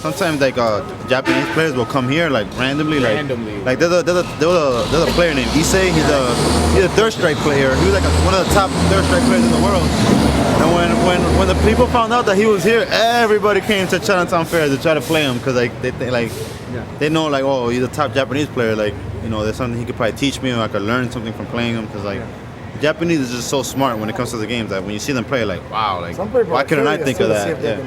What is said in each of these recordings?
sometimes like Japanese players will come here like randomly. Like there's a player named Issei. He's a third strike player. He was like one of the top third strike players in the world. And when the people found out that he was here, everybody came to Chinatown Fair to try to play him because like they know like, oh, he's a top Japanese player. Like, you know, there's something he could probably teach me, or I could learn something from playing him. Because like Japanese is just so smart when it comes to the games that when you see them play, like, wow, like why couldn't I think of that? That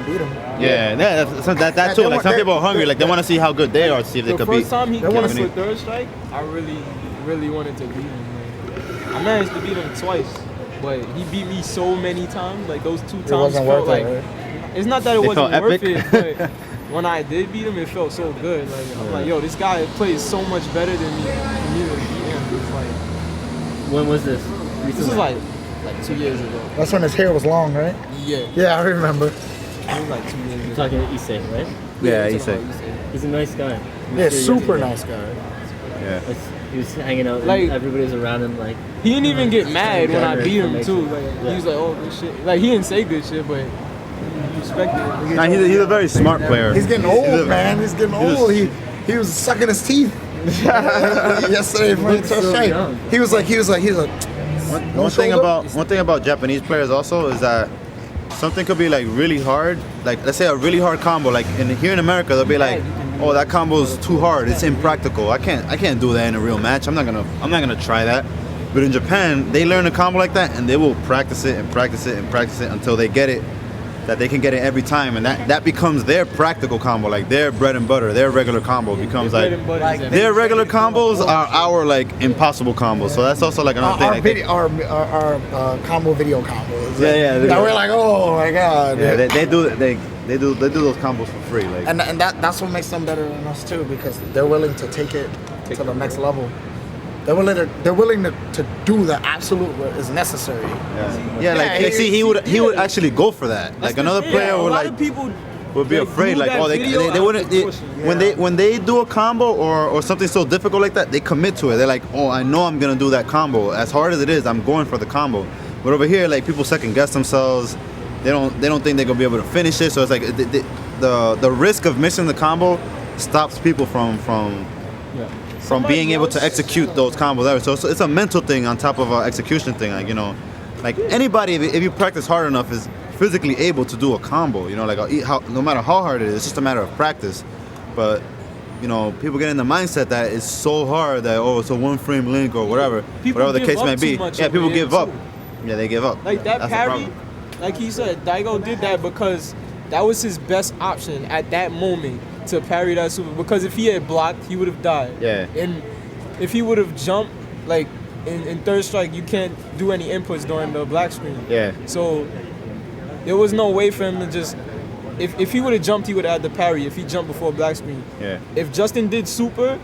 too. Like some people are hungry, like they want to see how good they are to see if they could beat. The first time he came with third strike, I really wanted to beat him. I managed to beat him twice. But he beat me so many times, like those 2 times felt like, it's not that it wasn't worth it, but when I did beat him, it felt so good. Like I'm like, yo, this guy plays so much better than me. For me to beat him, it's like. When was this? This was like 2 years ago. That's when his hair was long, right? Yeah. Yeah, I remember. It was like 2 years ago. You're talking to Issei, right? Yeah, Issei. He's a nice guy. Yeah, super nice guy. Yeah. He was hanging out, like, and everybody was around him, like... He didn't even get mad when I beat him, too. Like, he was like, oh, good shit. Like, he didn't say good shit, but he respected it. Nah, he's a very smart player. He's getting old, man. He's getting old. He was sucking his teeth yesterday for his fight. He was like... One thing about Japanese players also is that something could be like really hard, like let's say a really hard combo. Like here in America, they'll be like, "Oh, that combo's too hard. It's impractical. I can't do that in a real match. I'm not gonna try that." But in Japan, they learn a combo like that, and they will practice it and practice it and practice it until they get it, that they can get it every time, and that becomes their practical combo, like their bread and butter, their regular combo becomes like their regular combos are our like impossible combos. So that's also like another thing. Our combo video combos. Yeah. That we're like, oh my god. Yeah, they do those combos for free. Like, and that's what makes them better than us too, because they're willing to take it to the next level. They're willing to do the absolute what is necessary. Like see, he would actually go for that. Like another player would like people would be afraid. Like, oh, they wouldn't. When they do a combo or something so difficult like that, they commit to it. They're like, oh, I know I'm gonna do that combo. As hard as it is, I'm going for the combo. But over here, like people second guess themselves. They don't think they're gonna be able to finish it. So it's like the risk of missing the combo stops people from being able to execute those combos. So it's a mental thing on top of an execution thing. Like, you know, like anybody, if you practice hard enough, is physically able to do a combo. You know, like no matter how hard it is, it's just a matter of practice. But you know, people get in the mindset that it's so hard that it's a one frame link or whatever the case may be. Yeah, people give up. Yeah, they give up. Like that parry, like he said, Daigo did that because that was his best option at that moment. To parry that super, because if he had blocked, he would have died. Yeah. And if he would have jumped, like in third strike, you can't do any inputs during the black screen. Yeah. So there was no way for him to just. If he would have jumped, he would have had the parry. If he jumped before black screen. Yeah. If Justin did super,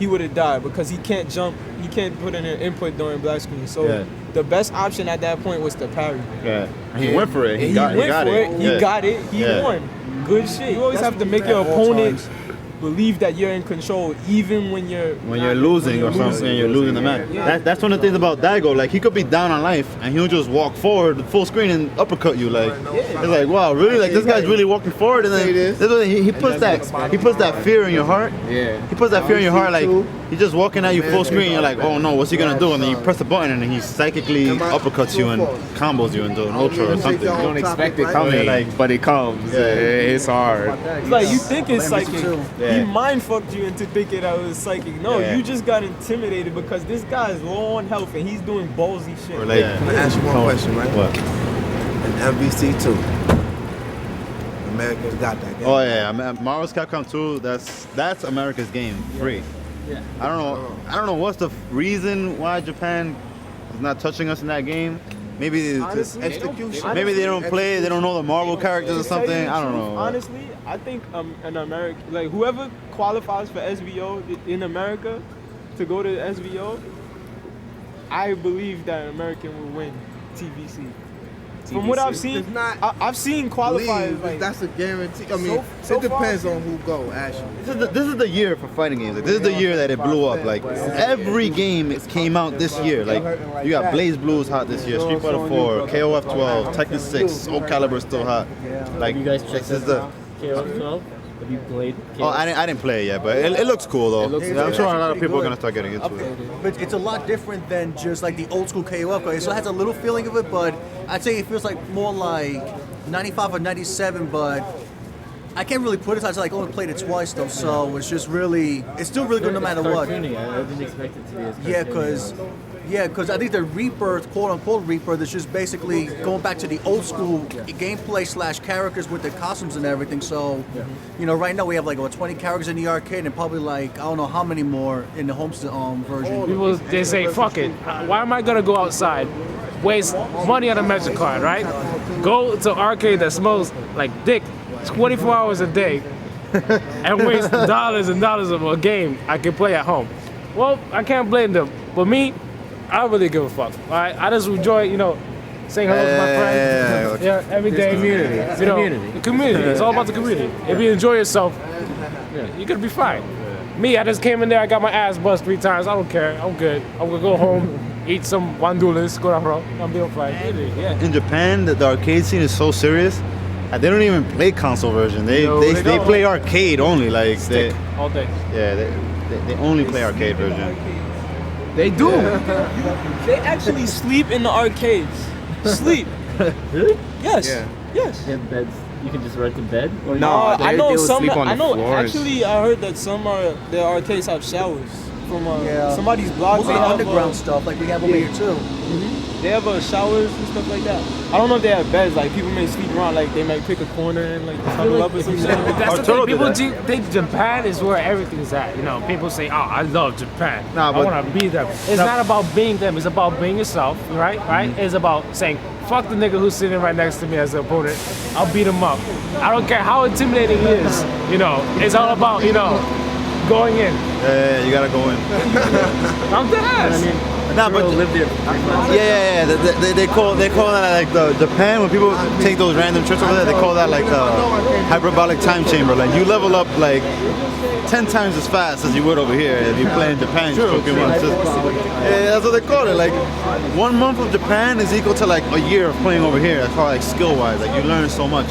he would have died because he can't jump. He can't put in an input during black screen. So the best option at that point was the parry. Yeah. And he went for it. He got it. He won. Good shit. You always have to make your opponent believe that you're in control, even when you're losing or something, and you're losing the match. Yeah. That's one of the things about Daigo. Like, he could be down on life, and he'll just walk forward full screen and uppercut you. Like, it's like, wow, really? Like, this guy's really walking forward, and then he puts that fear in your heart. Yeah. He puts that fear in your heart, like he's just walking at you full screen. And you're like, oh no, what's he gonna do? And then you press the button, and then he psychically uppercuts you and combos you into an ultra or something. You don't expect it coming, but it comes. It's hard. It's like you think it's psychic. He mind fucked you into thinking that was psychic. No, you just got intimidated because this guy is low on health and he's doing ballsy shit. I'm gonna ask you one question, right? What? In MVC 2, Americans got that game. Oh yeah, Marvel's Capcom 2. That's America's game, free. Yeah. I don't know what's the reason why Japan is not touching us in that game. Maybe Execution. Maybe they don't play. They don't know the Marvel characters or something. I don't know. Honestly, I think an American, like whoever qualifies for SVO in America to go to SVO, I believe that an American will win TVC. From what I've seen, I've seen qualifiers. Like, that's a guarantee. I mean, it depends on who go. Actually, this is the year for fighting games. Like, this is the year that it blew up. Like every game came out this year. Like you got Blaze Blues hot this year, Street Fighter 4, KOF 12, Tekken 6, Soul Calibur still hot. Like you guys check this is the KOF 12. Have you played? Oh, I didn't play it yet, but it looks cool though. looks Yeah, I'm good. sure a lot of Pretty people are good. gonna start getting into it. But it's a lot different than just like the old school KOF card. So it has a little feeling of it, but I'd say it feels like more like 95 or 97, but I can't really put it. I like only played it twice though, so it's just really, it's still really good no matter what. Cartoony. I didn't expect it to be as cartoony. Yeah, because I think the rebirth, quote unquote rebirth, is just basically going back to the old school gameplay / characters with the costumes and everything. So, you know, right now we have like 20 characters in the arcade and probably like I don't know how many more in the home version. People they say, fuck it. Why am I gonna go outside, waste money on a magic card, right? Go to an arcade that smells like dick 24 hours a day and waste dollars and dollars of a game I can play at home. Well, I can't blame them. But me, I don't really give a fuck. All right? I just enjoy, you know, saying hello to my friends. Yeah, Every day. community. It's You know, community. The community. It's all about the community. If you enjoy yourself, you're gonna be fine. Me, I just came in there. I got my ass buzzed 3 times. I don't care. I'm good. I'm gonna go home, eat some wandulas, go down road. I'm be fine. Yeah. In Japan, the arcade scene is so serious. They don't even play console version. They don't. play arcade only. Like Stick all day. they only play arcade version. They do. They actually sleep in the arcades. Sleep. Really? Yes. Yeah. Yes. You have beds. You can just rent a bed. Or No. I know they would some. sleep on the I know. floors. Actually, I heard that the arcades have showers from somebody's block. Mostly They have, underground stuff like we have over here too. They have showers and stuff like that. I don't know if they have beds. Like people may sleep around. Like they might pick a corner and like cuddle up or some shit. That's the Arturo thing. did People that. think Japan is where everything's at. You know, people say, "Oh, I love Japan. Nah, I but- want to be them." It's not about being them. It's about being yourself, right? Right? It's about saying, "Fuck the nigga who's sitting right next to me as the opponent. I'll beat him up. I don't care how intimidating he is. You know, it's all about going in." Yeah, you gotta go in. I'm dead ass. Nah, but live there. yeah. They call that like the Japan when people take those random trips over there. They call that like the hyperbolic time chamber. Like you level up like 10 times as fast as you would over here if you play in Japan. Pokemon. Yeah, that's what they call it. Like 1 month of Japan is equal to like a year of playing over here. That's how like skill wise. Like you learn so much.